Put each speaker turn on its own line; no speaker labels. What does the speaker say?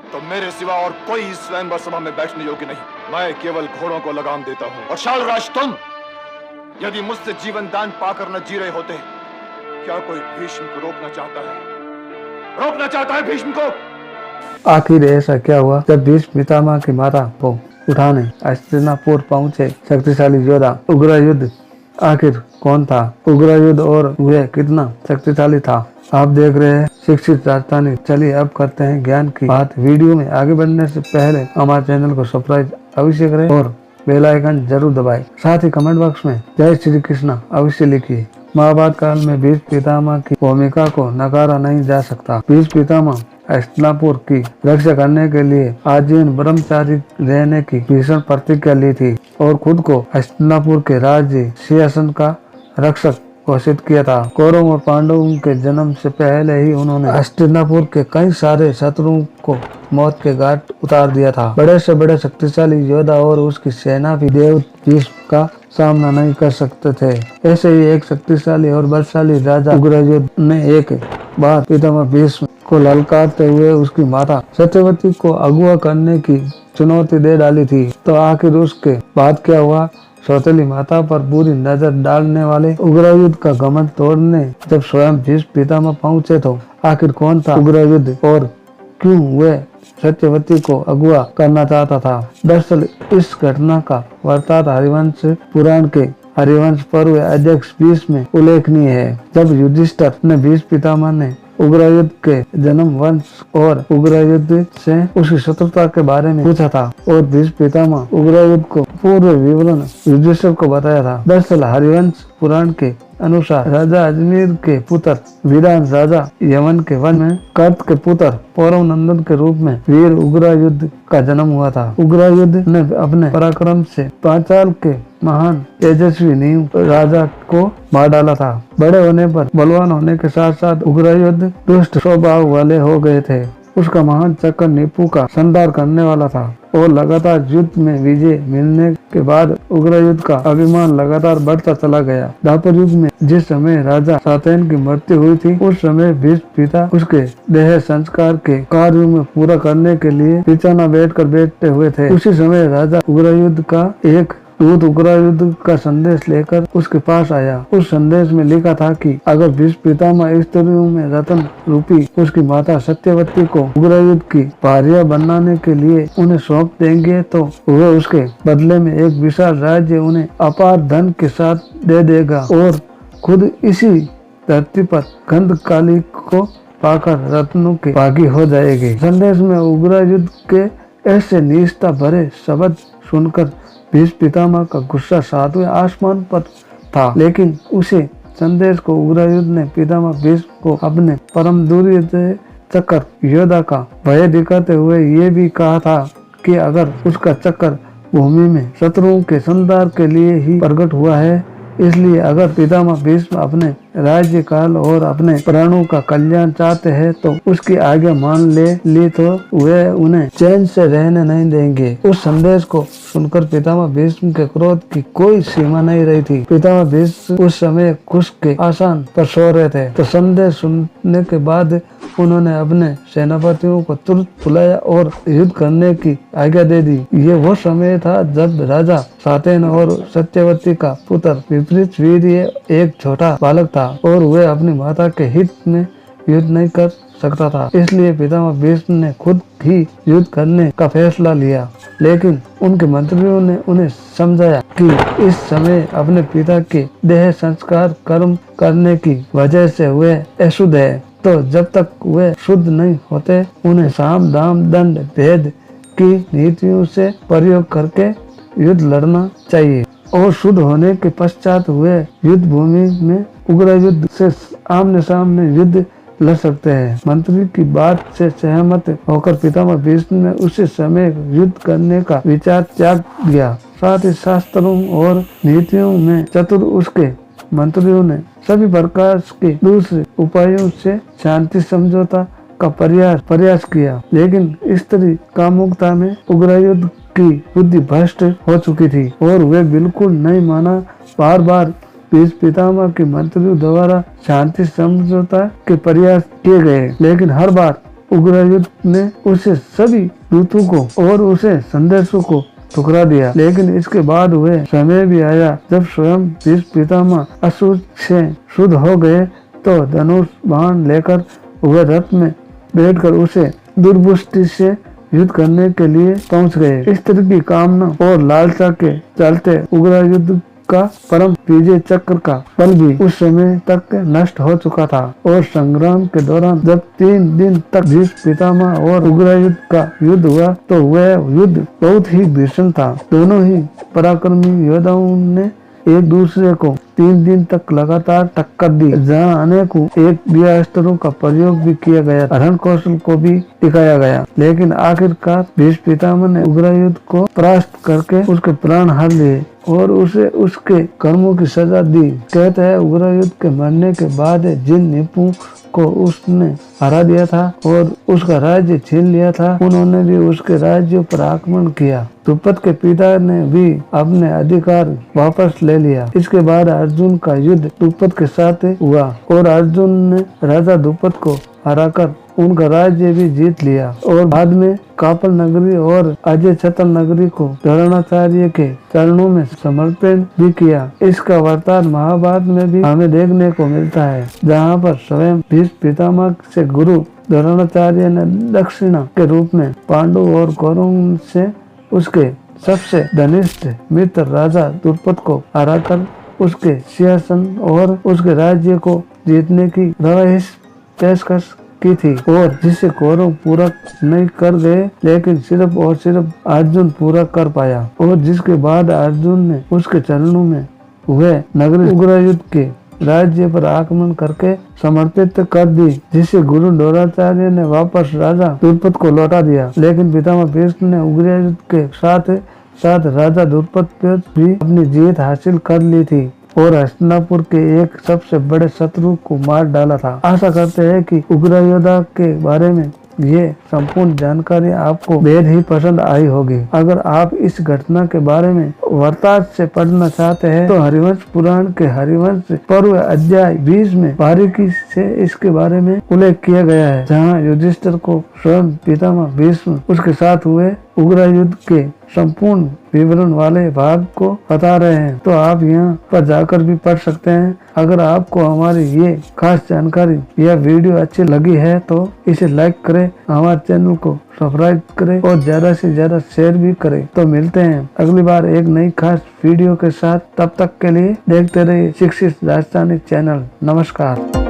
तो मेरे सिवा और कोई स्वयंवर सभा में बैठने योग्य नहीं। मैं केवल घोड़ों को लगाम देता हूँ। और शालराज तुम यदि मुझसे जीवन दान पाकर न जी रहे होते, क्या कोई भीष्म को रोकना चाहता है? रोकना चाहता है भीष्म को?
आखिर ऐसा क्या हुआ जब भीष्म पितामह की माता को उठाने हस्तिनापुर पहुंचे शक्तिशाली योद्धा उग्रयुद्ध? आखिर कौन था उग्रयुद्ध और वह कितना शक्तिशाली था? आप देख रहे हैं शिक्षित राजधानी। चलिए अब करते हैं ज्ञान की बात। वीडियो में आगे बढ़ने से पहले हमारे चैनल को सब्सक्राइब अवश्य करें और बेल आइकन जरूर दबाएं। साथ ही कमेंट बॉक्स में जय श्री कृष्ण अवश्य लिखिए। महाभारत काल में भीष्म पितामह की भूमिका को नकारा नहीं जा सकता। भीष्म पितामह हस्तिनापुर की रक्षा करने के लिए आजीवन ब्रह्मचारी रहने की भीषण प्रतिज्ञा ली थी और खुद को हस्तिनापुर के राज्य सिंहासन का रक्षक घोषित किया था। कौरवों और पांडवों के जन्म से पहले ही उन्होंने हस्तिनापुर के कई सारे शत्रुओं को मौत के घाट उतार दिया था। बड़े से बड़े शक्तिशाली योद्धा और उसकी सेना भी देव भीष्म का सामना नहीं कर सकते थे। ऐसे ही एक शक्तिशाली और बलशाली राजा उग्रयुद्ध ने एक बार पितामह भीष्म को ललकारते हुए उसकी माता सत्यवती को अगुवा करने की चुनौती दे डाली थी। तो आखिर उसके बाद क्या हुआ? सौतेली माता पर बुरी नजर डालने वाले उग्रयुद्ध का घमंड तोड़ने जब स्वयं भीष्म पितामह पहुंचे तो आखिर कौन था उग्रयुद्ध और क्यों वह सत्यवती को अगुवा करना चाहता था? दरअसल इस घटना का वृत्तांत हरिवंश पुराण के हरिवंश पर्व अध्यक्ष 20 में उल्लेखनीय है। जब युधिष्ठिर ने भीष्म पितामह ने उग्रयुद्ध के जन्म वंश और उग्रयुद्ध से उसकी शत्रुता के बारे में पूछा था और भीष्म पितामह उग्रयुद्ध को पूर्व विवरण युधिष्ठिर को बताया था। दरअसल हरिवंश पुराण के अनुसार राजा अजमेर के पुत्र वीरान राजा यमन के वन में कर्त के पुत्र पौरव नंदन के रूप में वीर उग्रयुद्ध का जन्म हुआ था। उग्रयुद्ध ने अपने पराक्रम से पांचाल के महान तेजस्वी नीम राजा को मार डाला था। बड़े होने पर बलवान होने के साथ साथ उग्रयुद्ध दुष्ट स्वभाव वाले हो गए थे। उसका महान चक्कर नीपू का संहार करने वाला था और लगातार युद्ध में विजय मिलने के बाद उग्रयुद्ध का अभिमान लगातार बढ़ता चला गया। द्वापर युग में जिस समय राजा सातयन की मृत्यु हुई थी उस समय भीष्म पिता उसके देह संस्कार के कार्य में पूरा करने के लिए बिछाना बैठे हुए थे। उसी समय राजा उग्रयुद्ध का एक दूत उग्रयुद्ध का संदेश लेकर उसके पास आया। उस संदेश में लिखा था कि अगर भीष्म पितामह स्त्रियों में रत्न रूपी उसकी माता सत्यवती को उग्रयुद्ध की भार्या बनाने के लिए उन्हें सौंप देंगे तो वह उसके बदले में एक विशाल राज्य उन्हें अपार धन के साथ दे देगा और खुद इसी धरती पर गंधकाली को पाकर रत्नों के भागी हो जाएगी। संदेश में उग्रयुद्ध के ऐसे निष्ठा भरे शब्द सुनकर भीष्म पितामह का गुस्सा सातवें आसमान पर था, लेकिन उसे संदेश को उग्रयुद्ध ने पितामह भीष्म को अपने परम दूरी चक्कर योद्धा का भय दिखाते हुए ये भी कहा था कि अगर उसका चक्कर भूमि में शत्रुओं के संहार के लिए ही प्रकट हुआ है, इसलिए अगर पितामह भीष्म अपने राज्य काल और अपने प्राणों का कल्याण चाहते हैं तो उसकी आज्ञा मान ली तो वे उन्हें चैन से रहने नहीं देंगे। उस संदेश को सुनकर पितामह भीष्म के क्रोध की कोई सीमा नहीं रही थी। पितामह भीष्म उस समय कुश के आसन पर सो रहे थे तो संदेश सुनने के बाद उन्होंने अपने सेनापतियों को तुरंत बुलाया और युद्ध करने की आज्ञा दे दी। ये वो समय था जब राजा सातयन और सत्यवती का पुत्र विपरीत वीर एक छोटा बालक था और वह अपनी माता के हित में युद्ध नहीं कर सकता था। इसलिए पितामह भीष्म ने खुद ही युद्ध करने का फैसला लिया, लेकिन उनके मंत्रियों ने उन्हें समझाया कि इस समय अपने पिता के देह संस्कार कर्म करने की वजह से वे अशुद्ध है, तो जब तक वे शुद्ध नहीं होते उन्हें साम दाम दंड भेद की नीतियों से प्रयोग करके युद्ध लड़ना चाहिए और शुद्ध होने के पश्चात वे युद्ध भूमि में उग्रयुद्ध से आमने सामने युद्ध लड़ सकते हैं। मंत्री की बात से सहमत होकर पितामह भीष्म ने उसी समय युद्ध करने का विचार त्याग दिया। साथ ही शास्त्रों और नीतियों में चतुर उसके मंत्रियों ने सभी प्रकार के दूसरे उपायों से शांति समझौता का प्रयास किया, लेकिन स्त्री कामुकता में उग्रयुद्ध की बुद्धि भ्रष्ट हो चुकी थी और वे बिल्कुल नहीं माना। बार बार भीष्म पितामह के मंत्रियों द्वारा शांति समझौता के प्रयास किए गए, लेकिन हर बार उग्र युद्ध ने उसे सभी दूतों को और उसे संदेशों को ठुकरा दिया। लेकिन इसके बाद हुए समय भी आया जब स्वयं भीष्म पितामह अशुद्ध से शुद्ध हो गए तो धनुष बाण लेकर वह रथ में बैठकर उसे दुर्बुष्टि से युद्ध करने के लिए पहुंच गए। स्त्री की कामना और लालसा के चलते उग्र युद्ध का परम विजय चक्र का बल भी उस समय तक नष्ट हो चुका था और संग्राम के दौरान जब 3 दिन तक भीष्म पितामह और उग्र युद्ध का युद्ध हुआ तो वह युद्ध बहुत ही भीषण था। दोनों ही पराक्रमी योद्धाओं ने एक दूसरे को 3 दिन तक लगातार टक्कर दी, जहां अनेकों एक दिव्यास्त्रों का प्रयोग भी किया गया, रण कौशल को भी दिखाया गया। लेकिन आखिरकार भीष्म पितामह ने उग्र युद्ध को परास्त करके उसके प्राण हर लिए और उसे उसके कर्मों की सजा दी। कहते हैं उग्र युद्ध के मरने के बाद जिन निपुण को उसने हरा दिया था और उसका राज्य छीन लिया था, उन्होंने भी उसके राज्य पर आक्रमण किया। द्रुपद के पिता ने भी अपने अधिकार वापस ले लिया। इसके बाद अर्जुन का युद्ध द्रुपद के साथ हुआ और अर्जुन ने राजा द्रुपद को हराकर उनका राज्य भी जीत लिया और बाद में कापल नगरी और अजय छतल नगरी को द्रोणाचार्य के चरणों में समर्पण भी किया। इसका वर्तान महाभारत में भी हमें देखने को मिलता है, जहाँ पर स्वयं भीष्म पितामह से गुरु द्रोणाचार्य ने दक्षिणा के रूप में पांडु और कौरवों से उसके सबसे घनिष्ठ मित्र राजा द्रुपद को हराकर उसके सिंहासन और उसके राज्य को जीतने की पेशकश की थी और जिसे कौरव पूरा नहीं कर गए, लेकिन सिर्फ और सिर्फ अर्जुन पूरा कर पाया और जिसके बाद अर्जुन ने उसके चरणों में हुए नगरी उग्र युद्ध के राज्य पर आक्रमण करके समर्पित कर दी, जिसे गुरु द्रोणाचार्य ने वापस राजा द्रुपद को लौटा दिया। लेकिन पितामह भीष्म ने उग्र युद्ध के साथ राजा द्रुपद पर भी अपनी जीत हासिल कर ली थी और हस्तिनापुर के एक सबसे बड़े शत्रु को मार डाला था। आशा करते हैं कि उग्र योद्धा के बारे में ये संपूर्ण जानकारी आपको बेहद ही पसंद आई होगी। अगर आप इस घटना के बारे में वर्तांत से पढ़ना चाहते हैं तो हरिवंश पुराण के हरिवंश पर्व अध्याय 20 में बारीकी से इसके बारे में उल्लेख किया गया है, जहाँ युधिष्ठिर को स्वयं पितामह भीष्म उसके साथ हुए उग्र युद्ध के संपूर्ण विवरण वाले भाग को बता रहे हैं, तो आप यहाँ पर जाकर भी पढ़ सकते हैं। अगर आपको हमारी ये खास जानकारी या वीडियो अच्छी लगी है तो इसे लाइक करें, हमारे चैनल को सब्सक्राइब करें और ज्यादा से ज्यादा शेयर भी करें। तो मिलते हैं अगली बार एक नई खास वीडियो के साथ, तब तक के लिए देखते रहिए शिक्षित राजस्थानी चैनल। नमस्कार।